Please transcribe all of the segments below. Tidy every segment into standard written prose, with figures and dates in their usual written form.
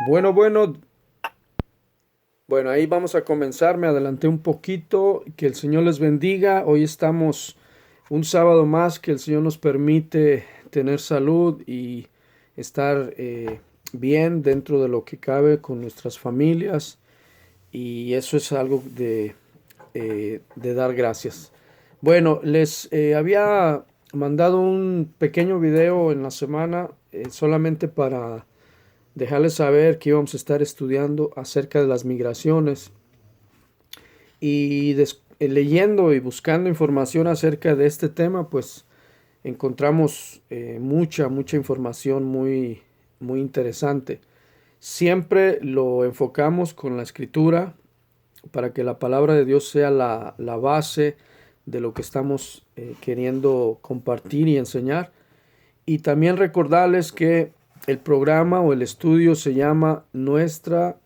Bueno, bueno, bueno, ahí vamos a comenzar. Me adelanté un poquito. Que el Señor les bendiga. Hoy estamos un sábado más que el Señor nos permite tener salud y estar bien dentro de lo que cabe con nuestras familias. Y eso es algo de dar gracias. Bueno, les había mandado un pequeño video en la semana solamente para dejarles saber que íbamos a estar estudiando acerca de las migraciones y leyendo y buscando información acerca de este tema, pues encontramos mucha información muy interesante. Siempre lo enfocamos con la escritura para que la palabra de Dios sea la base de lo que estamos queriendo compartir y enseñar. Y también recordarles que el programa o el estudio se llama Nuestras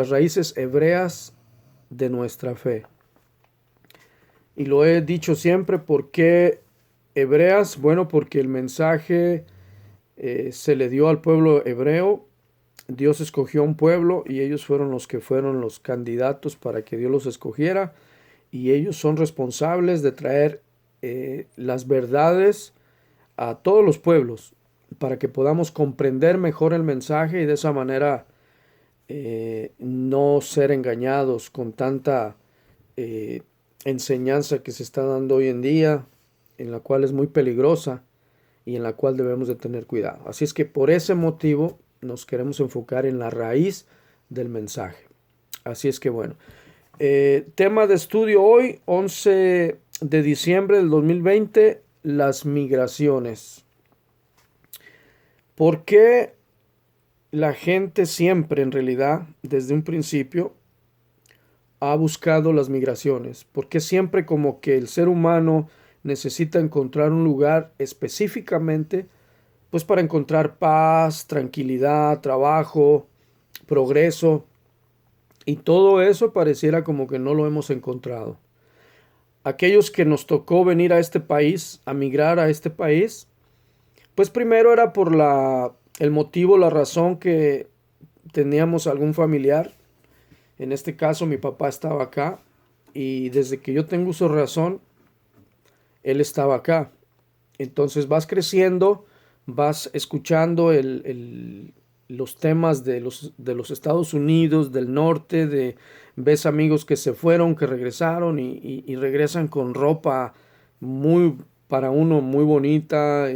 raíces hebreas de nuestra fe. Y lo he dicho siempre. ¿Por qué hebreas? Bueno, porque el mensaje se le dio al pueblo hebreo. Dios escogió un pueblo y ellos fueron los candidatos para que Dios los escogiera. Y ellos son responsables de traer las verdades a todos los pueblos para que podamos comprender mejor el mensaje y de esa manera no ser engañados con tanta eh, enseñanza que se está dando hoy en día, en la cual es muy peligrosa y en la cual debemos de tener cuidado. Así es que por ese motivo nos queremos enfocar en la raíz del mensaje. Así es que bueno, tema de estudio hoy, 11 de diciembre del 2020, las migraciones. ¿Por qué la gente siempre, en realidad, desde un principio, ha buscado las migraciones? ¿Por qué siempre como que el ser humano necesita encontrar un lugar específicamente, pues para encontrar paz, tranquilidad, trabajo, progreso? Y todo eso pareciera como que no lo hemos encontrado. Aquellos que nos tocó venir a este país, a migrar a este país, pues primero era por el motivo, la razón que teníamos algún familiar. En este caso mi papá estaba acá y desde que yo tengo uso de razón, él estaba acá. Entonces vas creciendo, vas escuchando los temas de los Estados Unidos, del norte, ves amigos que se fueron, que regresaron y regresan con ropa muy, para uno, muy bonita,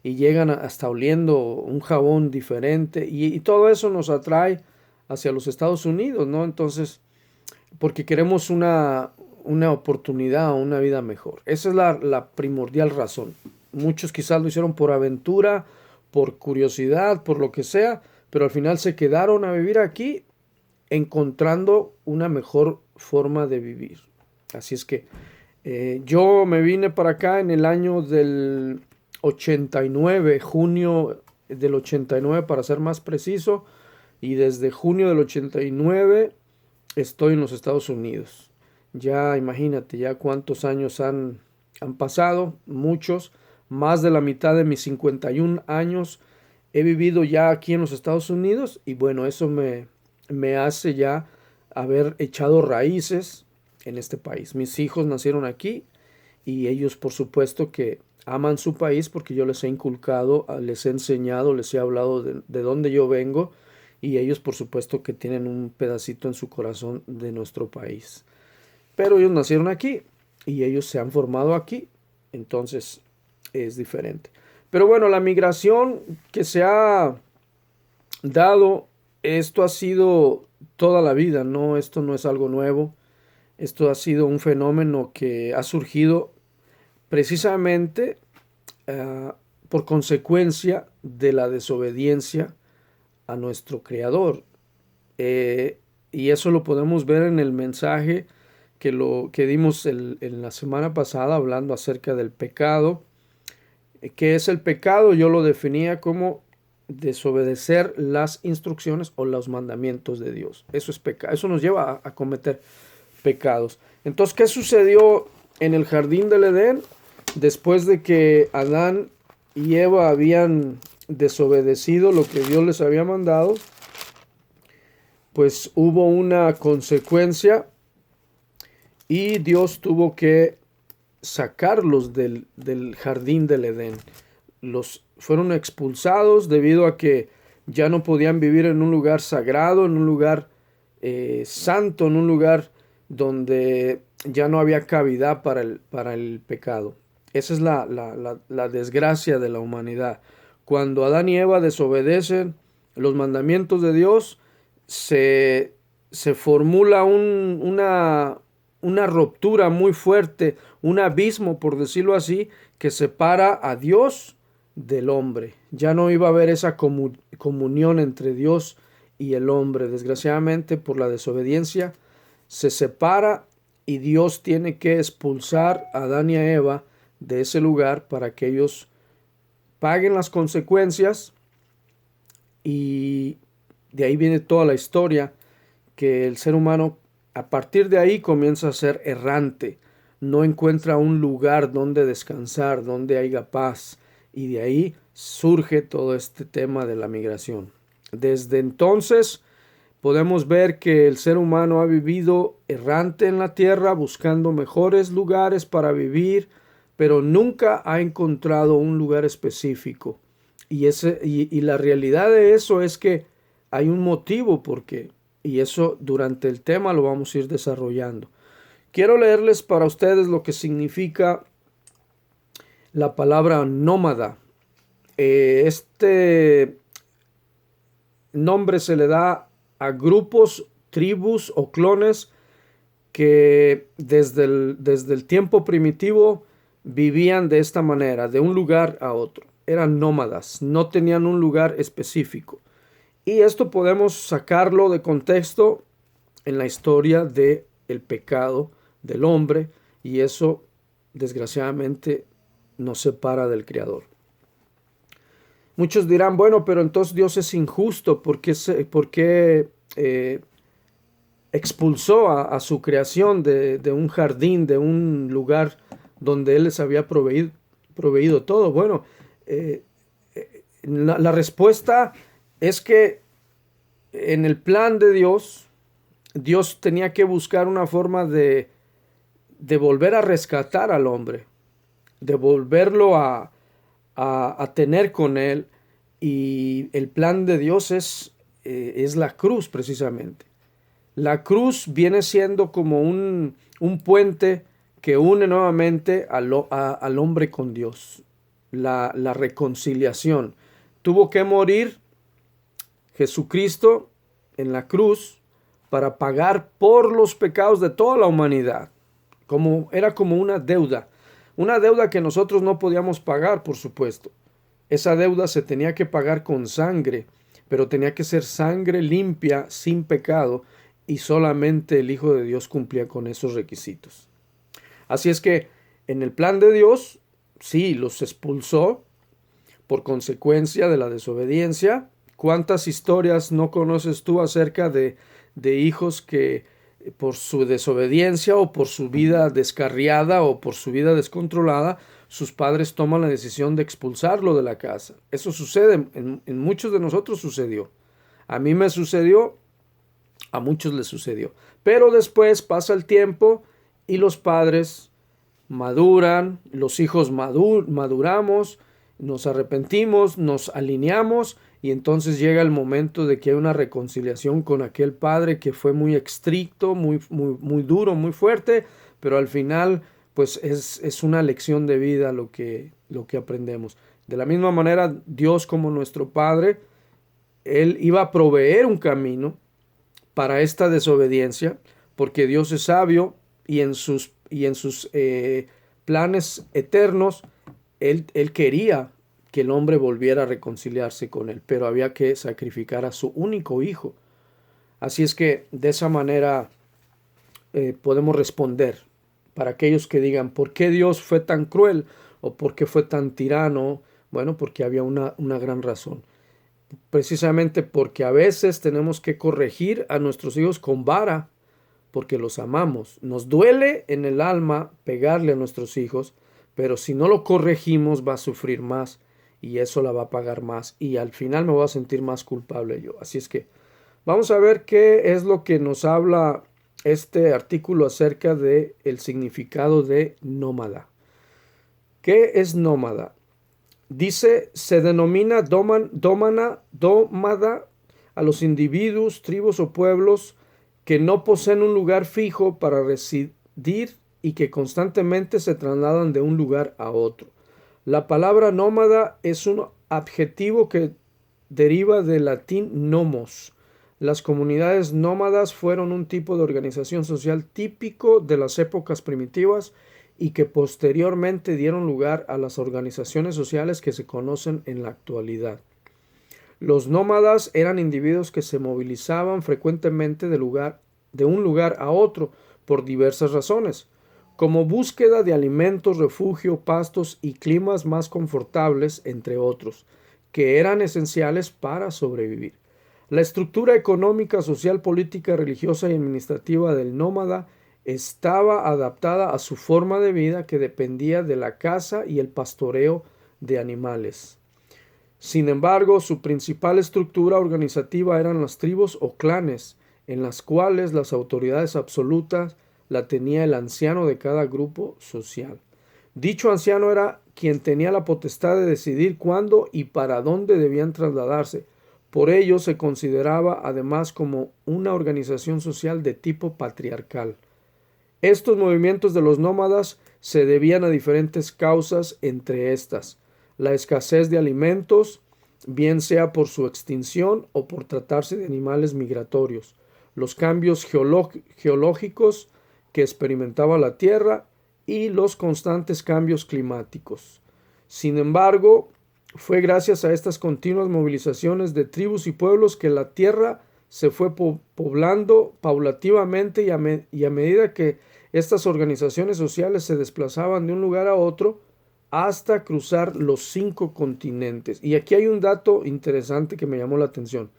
y llegan hasta oliendo un jabón diferente y todo eso nos atrae hacia los Estados Unidos, ¿no? Entonces, porque queremos una oportunidad, una vida mejor. Esa es la primordial razón. Muchos quizás lo hicieron por aventura, por curiosidad, por lo que sea, pero al final se quedaron a vivir aquí encontrando una mejor forma de vivir. Así es que yo me vine para acá en el año del 89, junio del 89 para ser más preciso, y desde junio del 89 estoy en los Estados Unidos. Ya imagínate, ya cuántos años han pasado, muchos, más de la mitad de mis 51 años he vivido ya aquí en los Estados Unidos y bueno, eso me hace ya haber echado raíces en este país. Mis hijos nacieron aquí y ellos por supuesto que aman su país porque yo les he inculcado, les he enseñado, les he hablado de dónde yo vengo y ellos por supuesto que tienen un pedacito en su corazón de nuestro país. Pero ellos nacieron aquí y ellos se han formado aquí, entonces es diferente. Pero bueno, la migración que se ha dado, esto ha sido toda la vida, ¿no? Esto no es algo nuevo. Esto ha sido un fenómeno que ha surgido precisamente por consecuencia de la desobediencia a nuestro Creador. Eh, y eso lo podemos ver en el mensaje que dimos en la semana pasada hablando acerca del pecado. ¿Qué es el pecado? Yo lo definía como desobedecer las instrucciones o los mandamientos de Dios. Eso es pecado. Eso nos lleva a cometer pecados. Entonces, ¿qué sucedió en el jardín del Edén? Después de que Adán y Eva habían desobedecido lo que Dios les había mandado, pues hubo una consecuencia y Dios tuvo que sacarlos del jardín del Edén. Los fueron expulsados debido a que ya no podían vivir en un lugar sagrado, en un lugar santo, en un lugar donde ya no había cavidad para el pecado. Esa es la desgracia de la humanidad. Cuando Adán y Eva desobedecen los mandamientos de Dios, se formula una ruptura muy fuerte, un abismo, por decirlo así, que separa a Dios del hombre. Ya no iba a haber esa comunión entre Dios y el hombre. Desgraciadamente, por la desobediencia, se separa y Dios tiene que expulsar a Adán y a Eva de ese lugar para que ellos paguen las consecuencias. Y de ahí viene toda la historia, que el ser humano a partir de ahí comienza a ser errante, no encuentra un lugar donde descansar, donde haya paz, y de ahí surge todo este tema de la migración. Desde entonces podemos ver que el ser humano ha vivido errante en la tierra, buscando mejores lugares para vivir, pero nunca ha encontrado un lugar específico. Y la realidad de eso es que hay un motivo por qué. Y eso durante el tema lo vamos a ir desarrollando. Quiero leerles para ustedes lo que significa la palabra nómada. Este nombre se le da a grupos, tribus o clones que desde el tiempo primitivo vivían de esta manera, de un lugar a otro. Eran nómadas, no tenían un lugar específico. Y esto podemos sacarlo de contexto en la historia del pecado del hombre, y eso desgraciadamente nos separa del Creador. Muchos dirán, bueno, pero entonces Dios es injusto, ¿por qué expulsó a su creación de un jardín, de un lugar donde Él les había proveído todo? Bueno, la respuesta es que en el plan de Dios, Dios tenía que buscar una forma de volver a rescatar al hombre, de volverlo a tener con Él. Y el plan de Dios es la cruz, precisamente. La cruz viene siendo como un puente que une nuevamente al hombre con Dios. La reconciliación. Tuvo que morir Jesucristo en la cruz para pagar por los pecados de toda la humanidad. Era como una deuda que nosotros no podíamos pagar, por supuesto. Esa deuda se tenía que pagar con sangre, pero tenía que ser sangre limpia, sin pecado, y solamente el Hijo de Dios cumplía con esos requisitos. Así es que en el plan de Dios, sí, los expulsó por consecuencia de la desobediencia. ¿Cuántas historias no conoces tú acerca de hijos que por su desobediencia o por su vida descarriada o por su vida descontrolada, sus padres toman la decisión de expulsarlo de la casa? Eso sucede, en muchos de nosotros sucedió. A mí me sucedió, a muchos les sucedió. Pero después pasa el tiempo y los padres maduran, los hijos maduramos, nos arrepentimos, nos alineamos, y entonces llega el momento de que hay una reconciliación con aquel padre que fue muy estricto, muy duro, muy fuerte, pero al final pues es una lección de vida lo que aprendemos. De la misma manera, Dios, como nuestro Padre, Él iba a proveer un camino para esta desobediencia, porque Dios es sabio y en sus planes eternos, Él quería que el hombre volviera a reconciliarse con Él, pero había que sacrificar a su único hijo. Así es que de esa manera podemos responder para aquellos que digan, ¿por qué Dios fue tan cruel? ¿O por qué fue tan tirano? Bueno, porque había una gran razón. Precisamente porque a veces tenemos que corregir a nuestros hijos con vara, porque los amamos. Nos duele en el alma pegarle a nuestros hijos, pero si no lo corregimos va a sufrir más. y eso la va a pagar más y al final me voy a sentir más culpable yo. Así es que vamos a ver qué es lo que nos habla este artículo acerca de el significado de nómada. ¿Qué es nómada? Dice, se denomina dómada a los individuos, tribus o pueblos que no poseen un lugar fijo para residir y que constantemente se trasladan de un lugar a otro. La palabra nómada es un adjetivo que deriva del latín nomos. Las comunidades nómadas fueron un tipo de organización social típico de las épocas primitivas y que posteriormente dieron lugar a las organizaciones sociales que se conocen en la actualidad. Los nómadas eran individuos que se movilizaban frecuentemente de un lugar a otro por diversas razones, como búsqueda de alimentos, refugio, pastos y climas más confortables, entre otros, que eran esenciales para sobrevivir. La estructura económica, social, política, religiosa y administrativa del nómada estaba adaptada a su forma de vida que dependía de la caza y el pastoreo de animales. Sin embargo, su principal estructura organizativa eran las tribus o clanes, en las cuales las autoridades absolutas la tenía el anciano de cada grupo social. Dicho anciano era quien tenía la potestad de decidir cuándo y para dónde debían trasladarse. Por ello se consideraba además como una organización social de tipo patriarcal. Estos movimientos de los nómadas se debían a diferentes causas, entre estas la escasez de alimentos, bien sea por su extinción o por tratarse de animales migratorios, los cambios geológicos que experimentaba la Tierra y los constantes cambios climáticos. Sin embargo, fue gracias a estas continuas movilizaciones de tribus y pueblos que la Tierra se fue poblando paulativamente y a medida que estas organizaciones sociales se desplazaban de un lugar a otro hasta cruzar los 5 continentes. Y aquí hay un dato interesante que me llamó la atención.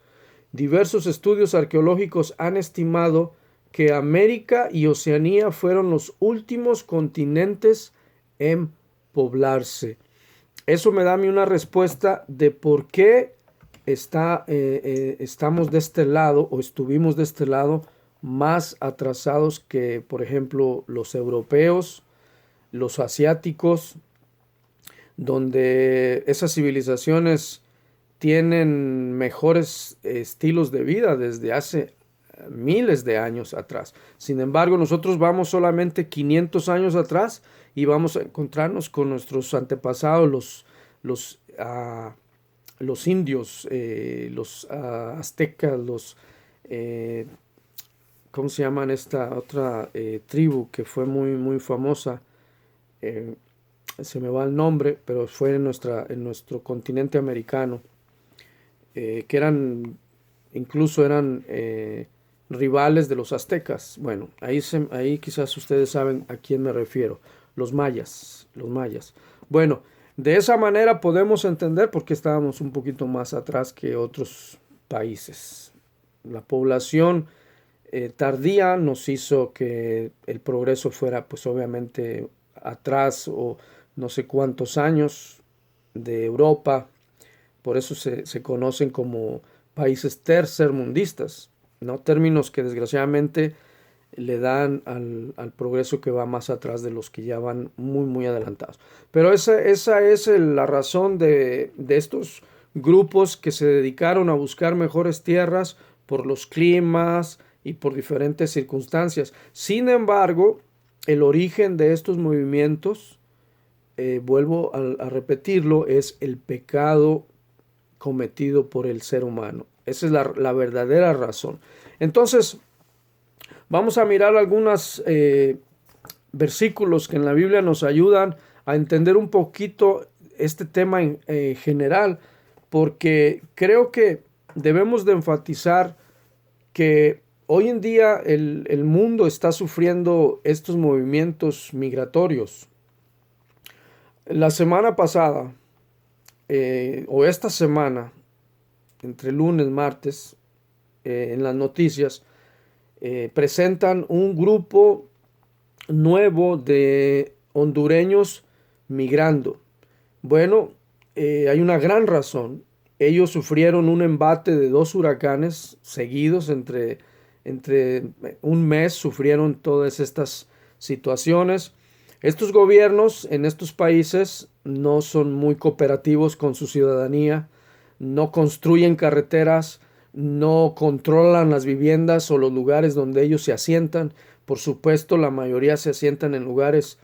Diversos estudios arqueológicos han estimado que América y Oceanía fueron los últimos continentes en poblarse. Eso me da a mí una respuesta de por qué estamos de este lado o estuvimos de este lado más atrasados que, por ejemplo, los europeos, los asiáticos, donde esas civilizaciones tienen mejores estilos de vida desde hace miles de años atrás. Sin embargo, nosotros vamos solamente 500 años atrás y vamos a encontrarnos con nuestros antepasados, los indios, los aztecas, ¿cómo se llaman esta otra tribu que fue muy, muy famosa? Se me va el nombre, pero fue en nuestro continente americano, que incluso eran rivales de los aztecas. Bueno, ahí quizás ustedes saben a quién me refiero, los mayas. Bueno, de esa manera podemos entender por qué estábamos un poquito más atrás que otros países. La población tardía nos hizo que el progreso fuera, pues obviamente, atrás o no sé cuántos años de Europa. Por eso se conocen como países tercermundistas, ¿no? Términos que desgraciadamente le dan al progreso que va más atrás de los que ya van muy, muy adelantados. Pero esa es la razón de estos grupos que se dedicaron a buscar mejores tierras por los climas y por diferentes circunstancias. Sin embargo, el origen de estos movimientos, vuelvo a repetirlo, es el pecado cometido por el ser humano. Esa es la verdadera razón. Entonces, vamos a mirar algunos versículos que en la Biblia nos ayudan a entender un poquito este tema en general, porque creo que debemos de enfatizar que hoy en día el mundo está sufriendo estos movimientos migratorios. La semana pasada, o esta semana, entre lunes y martes, en las noticias, presentan un grupo nuevo de hondureños migrando. Bueno, hay una gran razón. Ellos sufrieron un embate de dos huracanes seguidos entre un mes, sufrieron todas estas situaciones. Estos gobiernos en estos países no son muy cooperativos con su ciudadanía, no construyen carreteras, no controlan las viviendas o los lugares donde ellos se asientan. Por supuesto, la mayoría se asientan en lugares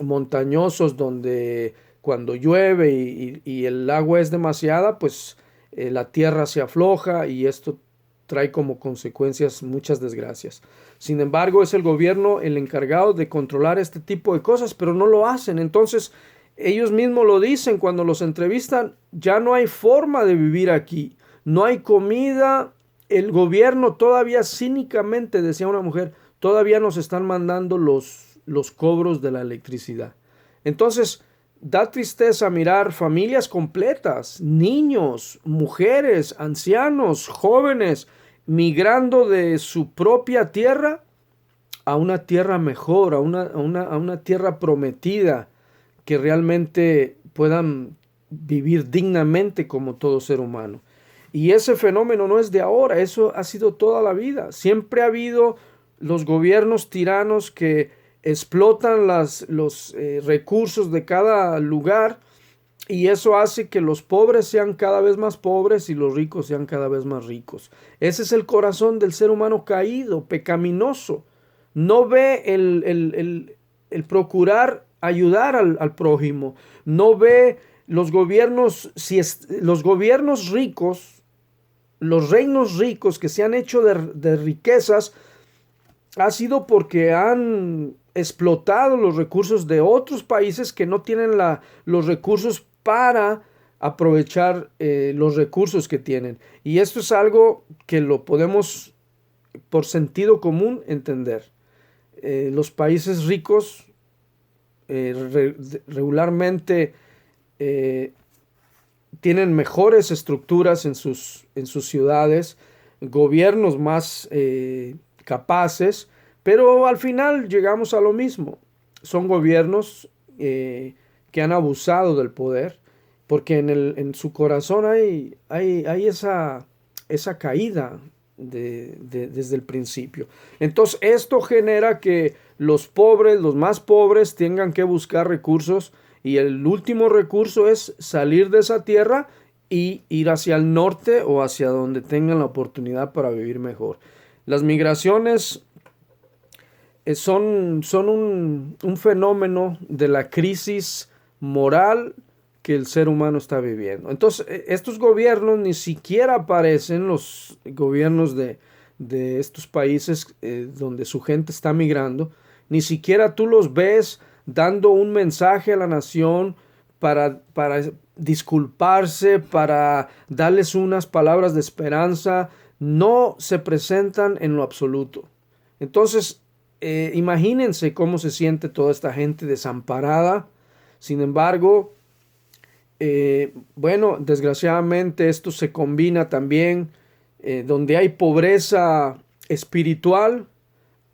montañosos donde cuando llueve y el agua es demasiada, pues la tierra se afloja y esto trae como consecuencias muchas desgracias. Sin embargo, es el gobierno el encargado de controlar este tipo de cosas, pero no lo hacen. Entonces, ellos mismos lo dicen cuando los entrevistan, ya no hay forma de vivir aquí, no hay comida, el gobierno todavía cínicamente, decía una mujer, todavía nos están mandando los cobros de la electricidad. Entonces, da tristeza mirar familias completas, niños, mujeres, ancianos, jóvenes, migrando de su propia tierra a una tierra mejor, a una tierra prometida, que realmente puedan vivir dignamente como todo ser humano. Y ese fenómeno no es de ahora, eso ha sido toda la vida. Siempre ha habido los gobiernos tiranos que explotan los recursos de cada lugar y eso hace que los pobres sean cada vez más pobres y los ricos sean cada vez más ricos. Ese es el corazón del ser humano caído, pecaminoso. No ve el procurar ayudar al prójimo. No ve los gobiernos, los gobiernos ricos, los reinos ricos que se han hecho de riquezas, ha sido porque han explotado los recursos de otros países que no tienen los recursos para aprovechar los recursos que tienen. Y esto es algo que lo podemos por sentido común entender. Los países ricos regularmente tienen mejores estructuras en sus ciudades, gobiernos más capaces, pero al final llegamos a lo mismo. Son gobiernos que han abusado del poder, porque en su corazón hay esa caída desde el principio. Entonces esto genera que los pobres, los más pobres, tengan que buscar recursos y el último recurso es salir de esa tierra y ir hacia el norte o hacia donde tengan la oportunidad para vivir mejor. Las migraciones son un fenómeno de la crisis moral que el ser humano está viviendo. Entonces, estos gobiernos ni siquiera aparecen, los gobiernos de estos países donde su gente está migrando, ni siquiera tú los ves dando un mensaje a la nación para disculparse, para darles unas palabras de esperanza. No se presentan en lo absoluto. Entonces, imagínense cómo se siente toda esta gente desamparada. Sin embargo, bueno, desgraciadamente esto se combina también, donde hay pobreza espiritual,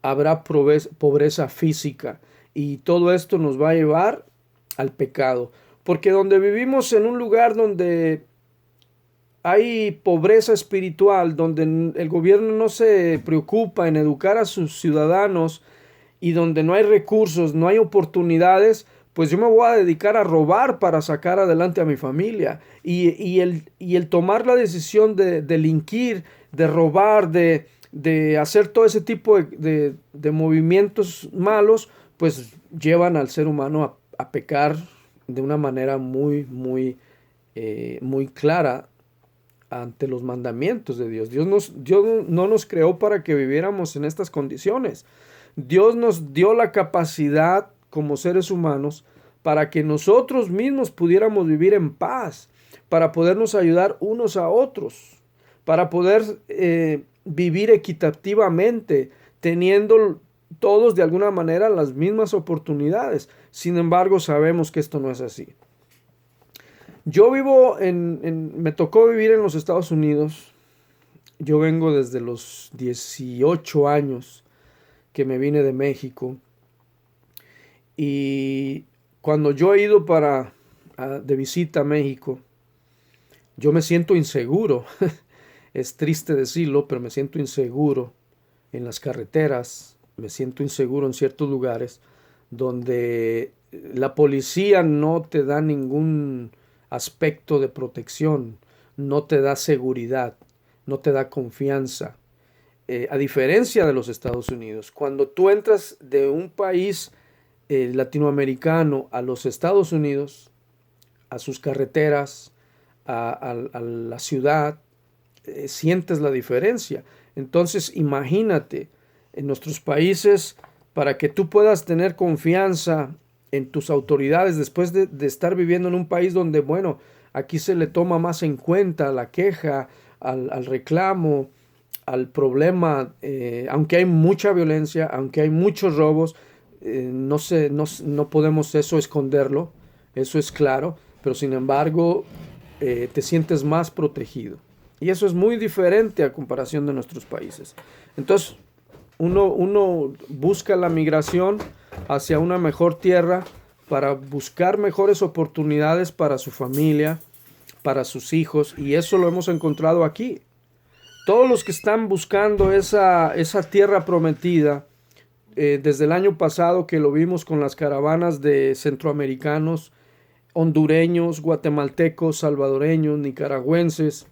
habrá pobreza física. Y todo esto nos va a llevar al pecado. Porque donde vivimos en un lugar donde hay pobreza espiritual, donde el gobierno no se preocupa en educar a sus ciudadanos y donde no hay recursos, no hay oportunidades, pues yo me voy a dedicar a robar para sacar adelante a mi familia. Y el tomar la decisión de delinquir, de robar, de hacer todo ese tipo de movimientos malos, pues llevan al ser humano a pecar de una manera muy clara ante los mandamientos de Dios. Dios no nos creó para que viviéramos en estas condiciones. Dios nos dio la capacidad como seres humanos para que nosotros mismos pudiéramos vivir en paz, para podernos ayudar unos a otros, para poder vivir equitativamente, teniendo todos de alguna manera las mismas oportunidades. Sin embargo, sabemos que esto no es así. Yo me tocó vivir en los Estados Unidos. Yo vengo desde los 18 años que me vine de México. Y cuando yo he ido para de visita a México, yo me siento inseguro. Es triste decirlo, pero me siento inseguro en las carreteras, me siento inseguro en ciertos lugares donde la policía no te da ningún aspecto de protección, no te da seguridad, no te da confianza. A diferencia de los Estados Unidos, cuando tú entras de un país latinoamericano a los Estados Unidos, a sus carreteras, a la ciudad, sientes la diferencia. Entonces, imagínate, en nuestros países, para que tú puedas tener confianza en tus autoridades después de estar viviendo en un país donde, bueno, aquí se le toma más en cuenta la queja, al reclamo, al problema, aunque hay mucha violencia, aunque hay muchos robos, no podemos eso esconderlo, eso es claro, pero sin embargo te sientes más protegido. Y eso es muy diferente a comparación de nuestros países. Entonces, uno busca la migración hacia una mejor tierra para buscar mejores oportunidades para su familia, para sus hijos, y eso lo hemos encontrado aquí. Todos los que están buscando esa tierra prometida, desde el año pasado que lo vimos con las caravanas de centroamericanos, hondureños, guatemaltecos, salvadoreños, nicaragüenses,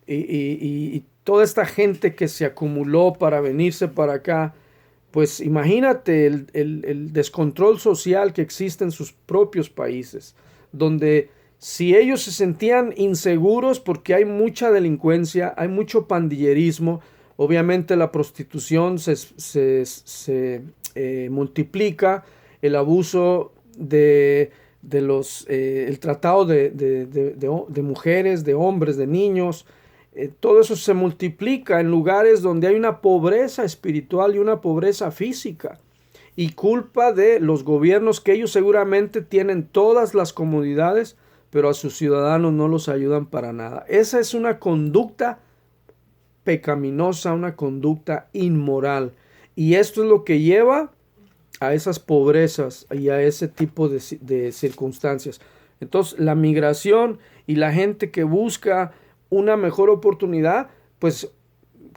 y toda esta gente que se acumuló para venirse para acá, pues imagínate el descontrol social que existe en sus propios países, donde si ellos se sentían inseguros porque hay mucha delincuencia, hay mucho pandillerismo, obviamente la prostitución se multiplica, el abuso el tratado de mujeres, de hombres, de niños, todo eso se multiplica en lugares donde hay una pobreza espiritual y una pobreza física, y culpa de los gobiernos que ellos seguramente tienen todas las comodidades, pero a sus ciudadanos no los ayudan para nada. Esa es una conducta pecaminosa, una conducta inmoral, y esto es lo que lleva a esas pobrezas y a ese tipo de circunstancias. Entonces, la migración y la gente que busca una mejor oportunidad, pues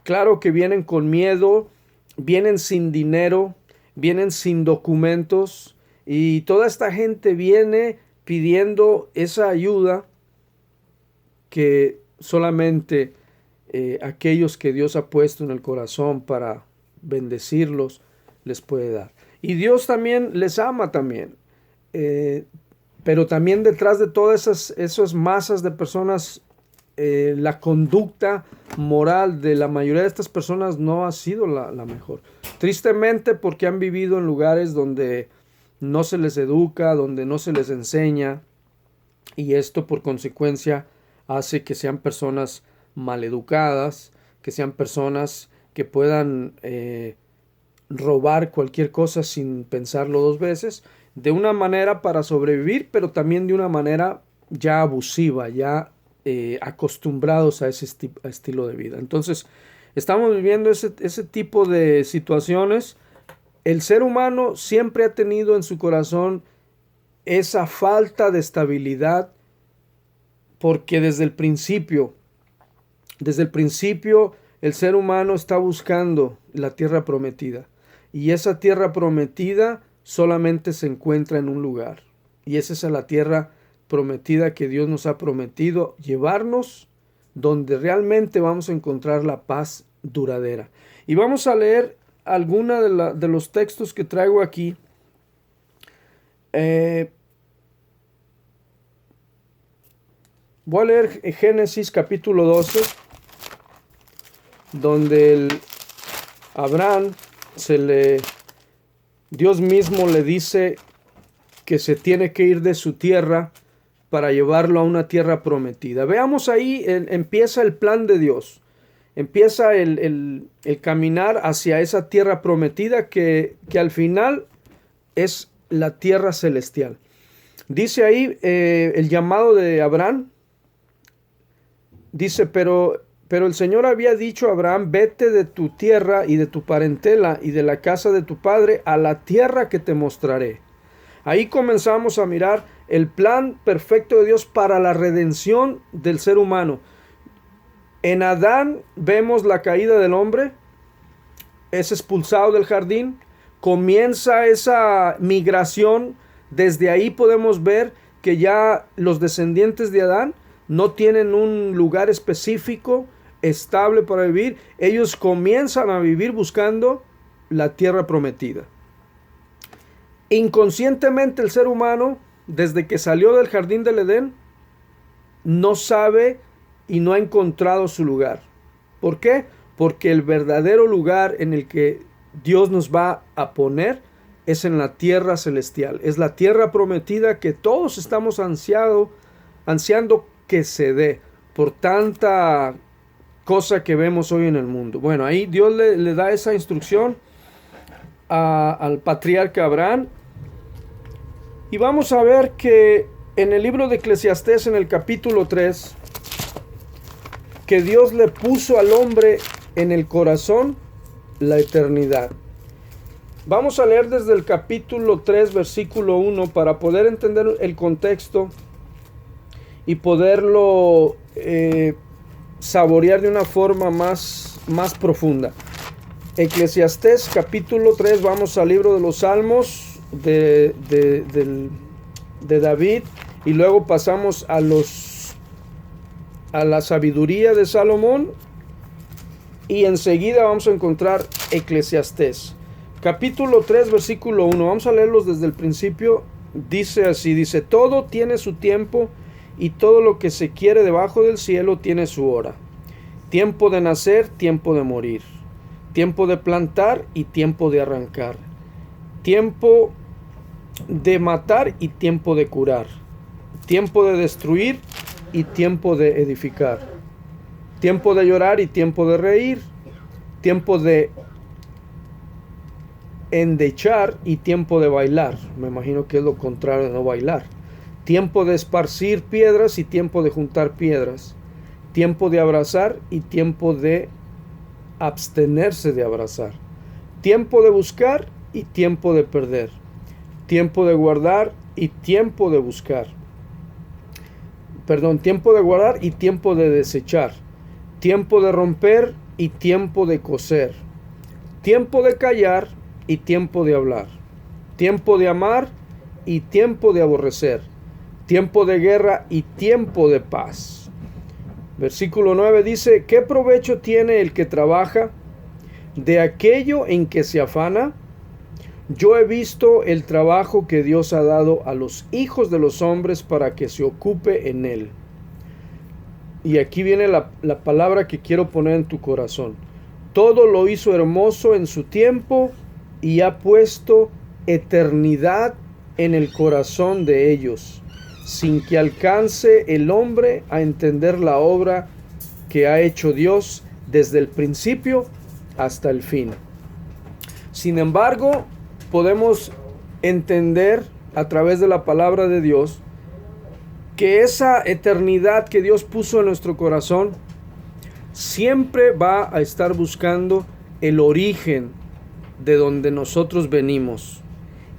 claro que vienen con miedo, vienen sin dinero, vienen sin documentos, y toda esta gente viene pidiendo esa ayuda que solamente aquellos que Dios ha puesto en el corazón para bendecirlos les puede dar. Y Dios también les ama también, pero también detrás de todas esas masas de personas, la conducta moral de la mayoría de estas personas no ha sido la mejor. Tristemente, porque han vivido en lugares donde no se les educa, donde no se les enseña, y esto por consecuencia hace que sean personas maleducadas, que sean personas que puedan robar cualquier cosa sin pensarlo dos veces, de una manera para sobrevivir, pero también de una manera ya abusiva, ya acostumbrados a ese estilo de vida. Entonces, estamos viviendo ese tipo de situaciones. El ser humano siempre ha tenido en su corazón esa falta de estabilidad, porque desde el principio el ser humano está buscando la tierra prometida, y esa tierra prometida solamente se encuentra en un lugar, y esa es la tierra prometida que Dios nos ha prometido llevarnos, donde realmente vamos a encontrar la paz duradera. Y vamos a leer alguna de los textos que traigo aquí. Voy a leer Génesis capítulo 12, donde Abraham Dios mismo le dice que se tiene que ir de su tierra para llevarlo a una tierra prometida. Veamos ahí, empieza el plan de Dios. Empieza el caminar hacia esa tierra prometida que al final es la tierra celestial. Dice ahí el llamado de Abraham. Dice, pero el Señor había dicho a Abraham: vete de tu tierra y de tu parentela y de la casa de tu padre a la tierra que te mostraré. Ahí comenzamos a mirar el plan perfecto de Dios para la redención del ser humano. En Adán vemos la caída del hombre, es expulsado del jardín, comienza esa migración. Desde ahí podemos ver que ya los descendientes de Adán no tienen un lugar específico, estable para vivir. Ellos comienzan a vivir buscando la tierra prometida. Inconscientemente el ser humano, desde que salió del jardín del Edén, no sabe y no ha encontrado su lugar. ¿Por qué? Porque el verdadero lugar en el que Dios nos va a poner es en la tierra celestial. Es la tierra prometida que todos estamos ansiando que se dé por tanta cosa que vemos hoy en el mundo. Bueno, ahí Dios le da esa instrucción al patriarca Abraham. Y vamos a ver que en el libro de Eclesiastés, en el capítulo 3, que Dios le puso al hombre en el corazón la eternidad. Vamos a leer desde el capítulo 3, versículo 1, para poder entender el contexto y poderlo saborear de una forma más profunda. Eclesiastés capítulo 3, vamos al libro de los Salmos de David, y luego pasamos a la sabiduría de Salomón, y enseguida vamos a encontrar Eclesiastés. Capítulo 3, versículo 1, vamos a leerlos desde el principio. Dice así, dice: todo tiene su tiempo y todo lo que se quiere debajo del cielo tiene su hora. Tiempo de nacer, tiempo de morir. Tiempo de plantar y tiempo de arrancar. Tiempo de matar y tiempo de curar. Tiempo de destruir y tiempo de edificar. Tiempo de llorar y tiempo de reír. Tiempo de endechar y tiempo de bailar. Me imagino que es lo contrario de no bailar. Tiempo de esparcir piedras y tiempo de juntar piedras. Tiempo de abrazar y tiempo de abstenerse de abrazar. Tiempo de buscar y tiempo de perder. Tiempo de guardar y tiempo de buscar. Tiempo de guardar y tiempo de desechar. Tiempo de romper y tiempo de coser. Tiempo de callar y tiempo de hablar. Tiempo de amar y tiempo de aborrecer. Tiempo de guerra y tiempo de paz. Versículo 9 dice: ¿qué provecho tiene el que trabaja de aquello en que se afana? Yo he visto el trabajo que Dios ha dado a los hijos de los hombres para que se ocupe en él. Y aquí viene la palabra que quiero poner en tu corazón. Todo lo hizo hermoso en su tiempo y ha puesto eternidad en el corazón de ellos, sin que alcance el hombre a entender la obra que ha hecho Dios desde el principio hasta el fin. Sin embargo, podemos entender a través de la palabra de Dios que esa eternidad que Dios puso en nuestro corazón siempre va a estar buscando el origen de donde nosotros venimos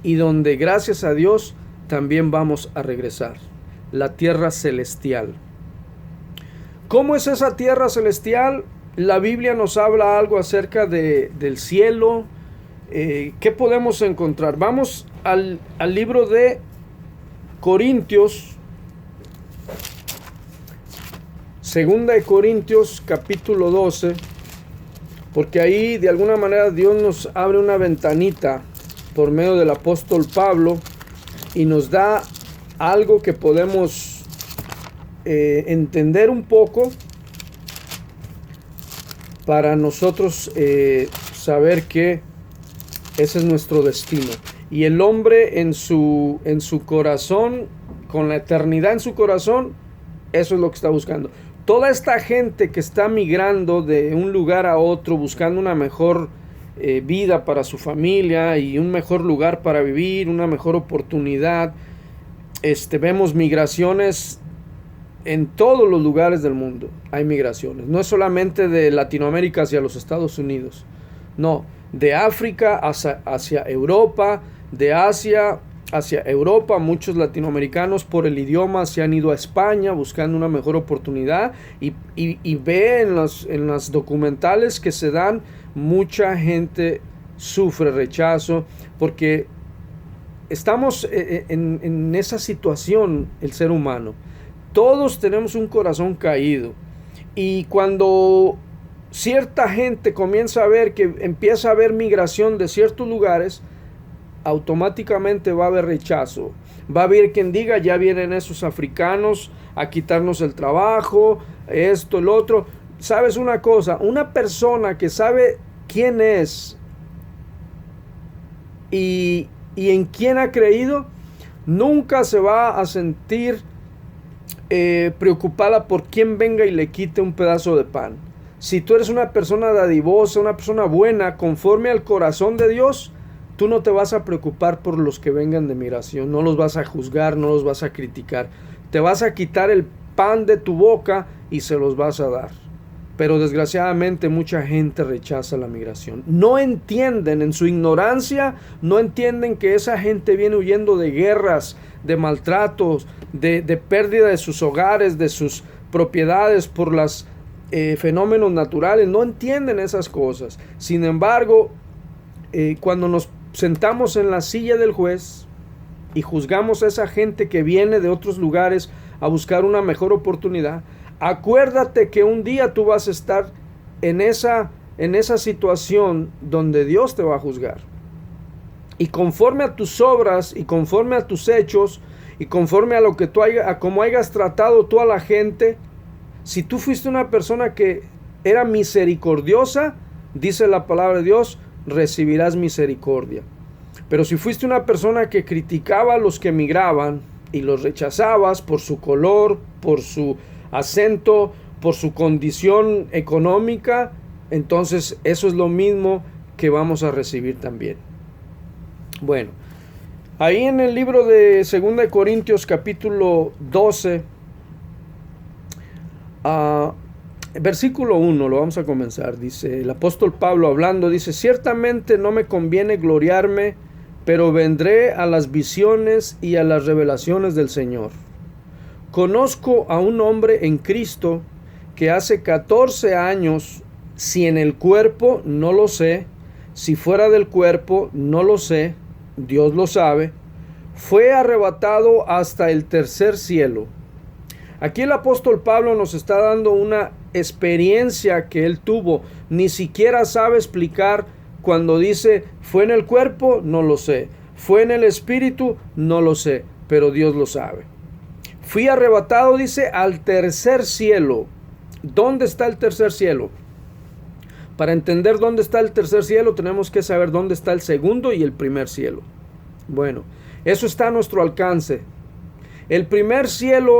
y donde, gracias a Dios, también vamos a regresar: la tierra celestial. ¿Cómo es esa tierra celestial? La Biblia nos habla algo acerca del cielo. ¿Qué podemos encontrar? Vamos al libro de Corintios, segunda de Corintios capítulo 12, porque ahí de alguna manera Dios nos abre una ventanita por medio del apóstol Pablo y nos da algo que podemos entender un poco para nosotros saber que ese es nuestro destino. Y el hombre en su corazón, con la eternidad en su corazón, eso es lo que está buscando. Toda esta gente que está migrando de un lugar a otro, buscando una mejor vida para su familia y un mejor lugar para vivir, una mejor oportunidad. Vemos migraciones en todos los lugares del mundo. Hay migraciones. No es solamente de Latinoamérica hacia los Estados Unidos. No, de África hacia Europa, de Asia hacia Europa, muchos latinoamericanos por el idioma se han ido a España buscando una mejor oportunidad y ve en las documentales que se dan, mucha gente sufre rechazo porque estamos en esa situación, el ser humano. Todos tenemos un corazón caído y cuando cierta gente comienza a ver que empieza a haber migración de ciertos lugares, automáticamente va a haber rechazo. Va a haber quien diga, ya vienen esos africanos a quitarnos el trabajo, esto, el otro. ¿Sabes una cosa? Una persona que sabe quién es y en quién ha creído, nunca se va a sentir preocupada por quien venga y le quite un pedazo de pan. Si tú eres una persona dadivosa, una persona buena, conforme al corazón de Dios, tú no te vas a preocupar por los que vengan de migración, no los vas a juzgar, no los vas a criticar. Te vas a quitar el pan de tu boca y se los vas a dar. Pero desgraciadamente mucha gente rechaza la migración. No entienden, en su ignorancia, no entienden que esa gente viene huyendo de guerras, de maltratos, de pérdida de sus hogares, de sus propiedades por los fenómenos naturales. No entienden esas cosas. Sin embargo, cuando nos sentamos en la silla del juez y juzgamos a esa gente que viene de otros lugares a buscar una mejor oportunidad, acuérdate que un día tú vas a estar en esa situación donde Dios te va a juzgar. Y conforme a tus obras y conforme a tus hechos y conforme a lo que a cómo hayas tratado tú a la gente, si tú fuiste una persona que era misericordiosa, dice la palabra de Dios, recibirás misericordia. Pero si fuiste una persona que criticaba a los que migraban y los rechazabas por su color, por su acento, por su condición económica, entonces eso es lo mismo que vamos a recibir también. Bueno, ahí en el libro de 2 Corintios capítulo 12, versículo 1, lo vamos a comenzar. Dice el apóstol Pablo hablando, dice: ciertamente no me conviene gloriarme, pero vendré a las visiones y a las revelaciones del Señor. Conozco a un hombre en Cristo que hace 14 años, si en el cuerpo, no lo sé, si fuera del cuerpo, no lo sé, Dios lo sabe, fue arrebatado hasta el tercer cielo. Aquí el apóstol Pablo nos está dando una experiencia que él tuvo. Ni siquiera sabe explicar cuando dice, fue en el cuerpo, no lo sé, fue en el espíritu, no lo sé, pero Dios lo sabe. Fui arrebatado, dice, al tercer cielo. ¿Dónde está el tercer cielo? Para entender dónde está el tercer cielo, tenemos que saber dónde está el segundo y el primer cielo. Bueno, eso está a nuestro alcance. El primer cielo